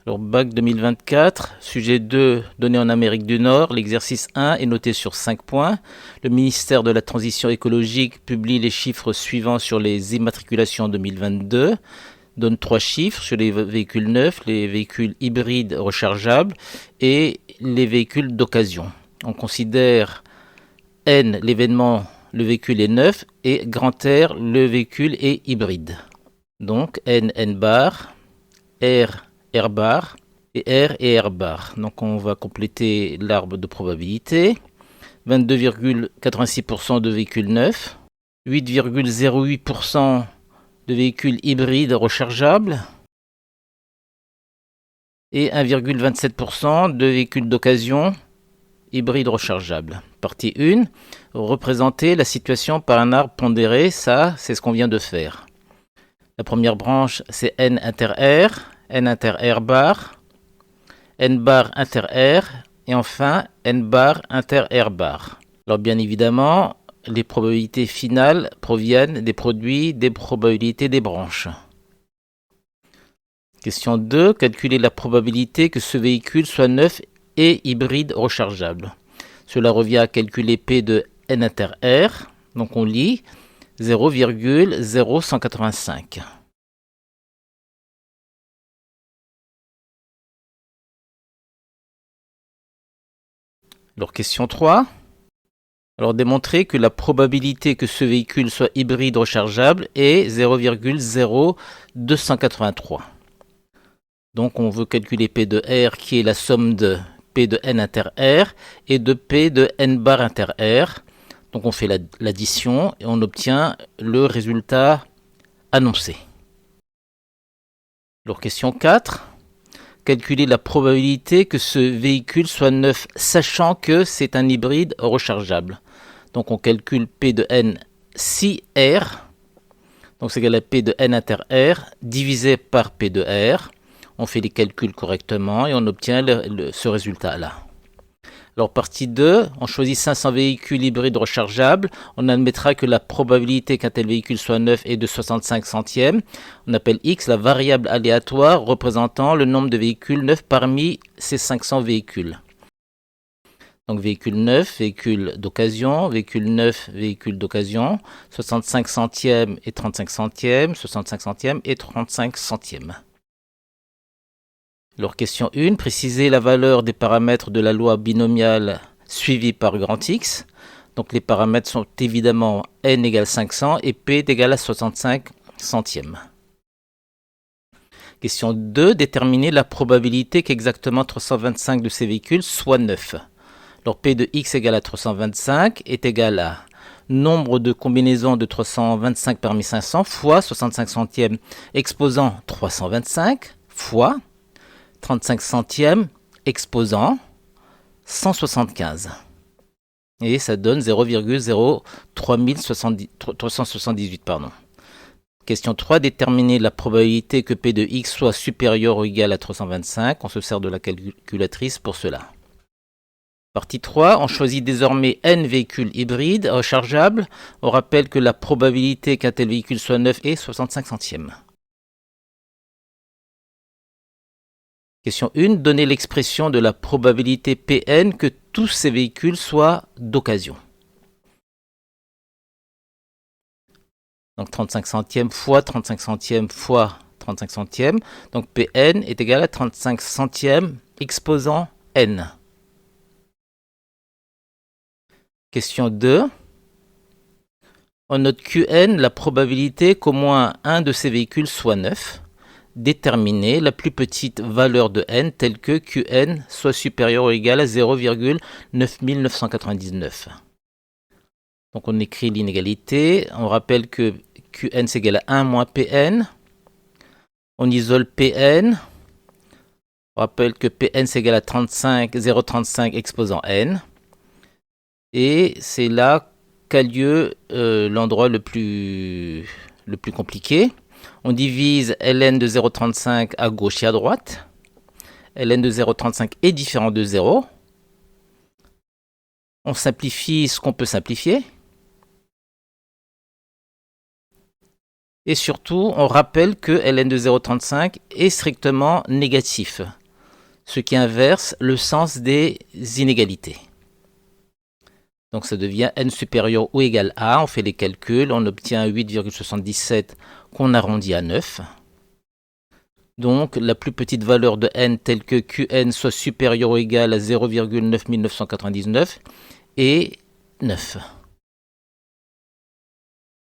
Alors, bac 2024, sujet 2, données en Amérique du Nord. L'exercice 1 est noté sur 5 points. Le ministère de la Transition écologique publie les chiffres suivants sur les immatriculations 2022. Donne 3 chiffres sur les véhicules neufs, les véhicules hybrides rechargeables et les véhicules d'occasion. On considère N, l'événement, le véhicule est neuf, et grand R, le véhicule est hybride. Donc N, N bar, R, R bar et R et R bar. Donc on va compléter l'arbre de probabilité. 22,86% de véhicules neufs, 8,08% de véhicules hybrides rechargeables et 1,27% de véhicules d'occasion hybrides rechargeables. Partie 1, représenter la situation par un arbre pondéré, ça c'est ce qu'on vient de faire. La première branche c'est N inter R, N inter R bar, N bar inter R et enfin N bar inter R bar. Alors bien évidemment, les probabilités finales proviennent des produits des probabilités des branches. Question 2. Calculer la probabilité que ce véhicule soit neuf et hybride rechargeable. Cela revient à calculer P de N inter R. Donc on lit 0,0185. Alors question 3. Alors démontrer que la probabilité que ce véhicule soit hybride rechargeable est 0,0283. Donc on veut calculer P de R qui est la somme de P de N inter R et de P de N bar inter R. Donc on fait l'addition et on obtient le résultat annoncé. Alors question 4. Calculer la probabilité que ce véhicule soit neuf sachant que c'est un hybride rechargeable. Donc on calcule P de N si R. Donc c'est égal à P de N inter R divisé par P de R. On fait les calculs correctement et on obtient ce résultat-là. Alors partie 2, on choisit 500 véhicules hybrides rechargeables. On admettra que la probabilité qu'un tel véhicule soit neuf est de 65 centièmes. On appelle X la variable aléatoire représentant le nombre de véhicules neufs parmi ces 500 véhicules. Donc véhicule neuf, véhicule d'occasion, véhicule neuf, véhicule d'occasion, 65 centièmes et 35 centièmes, 65 centièmes et 35 centièmes. Alors question 1, préciser la valeur des paramètres de la loi binomiale suivie par grand X. Donc les paramètres sont évidemment n égale 500 et p est égal à 65 centièmes. Question 2, déterminer la probabilité qu'exactement 325 de ces véhicules soient neufs. Alors p de x égale à 325 est égal à nombre de combinaisons de 325 parmi 500 fois 65 centièmes exposant 325 fois 35 centièmes exposant 175. Et ça donne 0,0378. Question 3, déterminer la probabilité que P de x soit supérieur ou égal à 325. On se sert de la calculatrice pour cela. Partie 3, on choisit désormais n véhicules hybrides rechargeables. On rappelle que la probabilité qu'un tel véhicule soit neuf est 65 centièmes. Question 1. Donner l'expression de la probabilité Pn que tous ces véhicules soient d'occasion. Donc 35 centièmes fois 35 centièmes fois 35 centièmes. Donc Pn est égal à 35 centièmes exposant n. Question 2. On note Qn la probabilité qu'au moins un de ces véhicules soit neuf. Déterminer la plus petite valeur de n telle que Qn soit supérieur ou égal à 0,9999. Donc on écrit l'inégalité. On rappelle que Qn c'est égal à 1 moins Pn. On isole Pn. On rappelle que Pn c'est égal à 0,35 exposant n. Et c'est là qu'a lieu l'endroit le plus compliqué. On divise ln de 0,35 à gauche et à droite. Ln de 0,35 est différent de 0. On simplifie ce qu'on peut simplifier. Et surtout, on rappelle que ln de 0,35 est strictement négatif. ce qui inverse le sens des inégalités. Donc ça devient n supérieur ou égal à, on fait les calculs, on obtient 8,77 qu'on arrondit à 9. Donc la plus petite valeur de n telle que Qn soit supérieure ou égale à 0,9999 est 9.